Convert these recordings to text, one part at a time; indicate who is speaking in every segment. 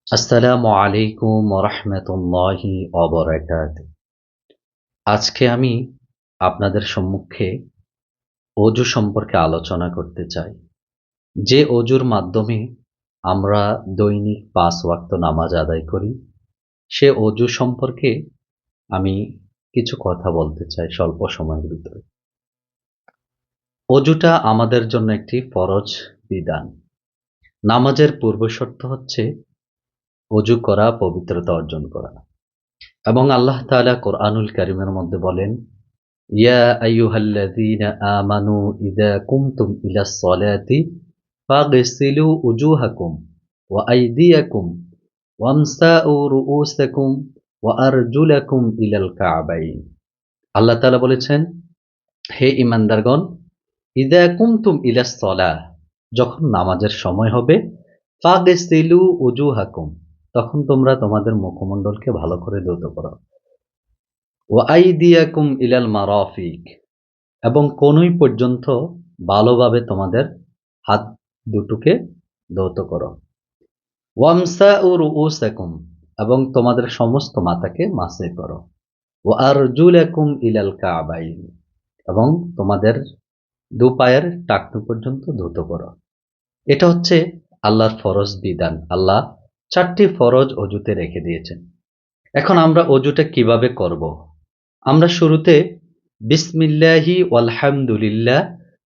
Speaker 1: আসসালামু আলাইকুম ওরহমতুল্লাহি ওয়াবারাকাতুহু। আজকে আমি আপনাদের সম্মুখে অজু সম্পর্কে আলোচনা করতে চাই। যে অজুর মাধ্যমে আমরা দৈনিক ৫ ওয়াক্ত নামাজ আদায় করি, সে অজু সম্পর্কে আমি কিছু কথা বলতে চাই স্বল্প সময়ের ভিতরে। অজুটা আমাদের জন্য একটি ফরজ বিধান। নামাজের পূর্বশর্ত হচ্ছে অজু করা, পবিত্রতা অর্জন করা। এবং আল্লাহ তাআলা কোরআনুল কারীমের মধ্যে বলেন, ইয়া আইয়ুহাল্লাযীনা আমানু ইযা কুমতুম ইলাস সালাতি ফাগসিলু উজুহাকুম ওয়া আইদিয়াকুম ওয়ামসাউ রুউসাকুম ওয়া আরজুলাকুম ইলাল কা'বাইন। আল্লাহ তাআলা বলেছেন, হে ঈমানদারগণ, ইযা কুমতুম ইলাস সালাহ, যখন নামাজের সময় হবে, ফাগসিলু উজুহাকুম, তখন তোমরা তোমাদের মুখমণ্ডলকে ভালো করে ধৌত করো। ওয়া আইদিয়াকুম ইলাল মারাফিক, এবং কনুই পর্যন্ত ভালোভাবে তোমাদের হাত দুটোকে ধৌত করো। ওয়ামসাউ রুউসাকুম, এবং তোমাদের সমস্ত মাথাকে মাসে করো। ওয়া আরজুলাকুম ইলাল কা'বাইন, এবং তোমাদের দু পায়ের টাকনু পর্যন্ত ধৌত করো। এটা হচ্ছে আল্লাহর ফরজ বিধান। আল্লাহ ৪টি ফরজ অজুতে রেখে দিয়েছেন। এখন আমরা অজুটা কিভাবে করব? আমরা শুরুতে বিসমিল্লাহি ওয়ালহামদুলিল্লাহ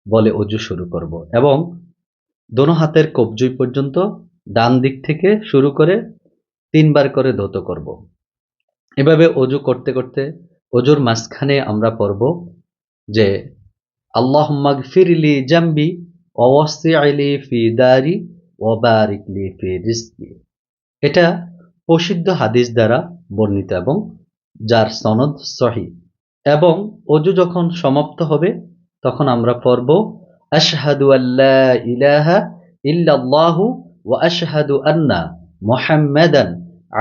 Speaker 1: বলে অজু শুরু করব এবং দোনো হাতের কবজি পর্যন্ত ডান দিক থেকে শুরু করে ৩ বার করে ধৌত করব। এভাবে অজু করতে করতে অজুর মাঝখানে আমরা পড়ব যে আল্লাহুম্মা গফিরলি জামবি ওয়া ওয়াসসি'লি ফি দারি ওয়া বারিক লি ফি রিজকি। এটা প্রসিদ্ধ হাদিস দ্বারা বর্ণিত এবং যার সনদ সহিহ। এবং অজু যখন সমাপ্ত হবে তখন আমরা পড়ব আশহাদু আল্লা ইলাহা ইল্লাল্লাহু ওয়া আশহাদু আন্না মুহাম্মাদান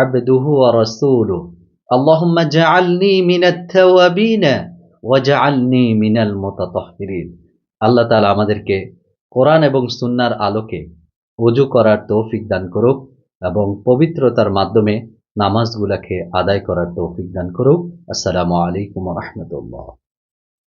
Speaker 1: আবদুহু ওয়া রাসূলুহু আল্লাহুম্মা জাআলনি মিনাত তাওয়াবিনা ওয়া জাআলনি মিনাল মুতাতাহহিরিন। আল্লাহ তাআলা আমাদেরকে কোরআন এবং সুন্নাহর আলোকে অজু করার তৌফিক দান করুক এবং পবিত্রতার মাধ্যমে নামাজগুলোকে আদায় করার তৌফিক দান করুক। আসসালামু আলাইকুম ওয়া রাহমাতুল্লাহ।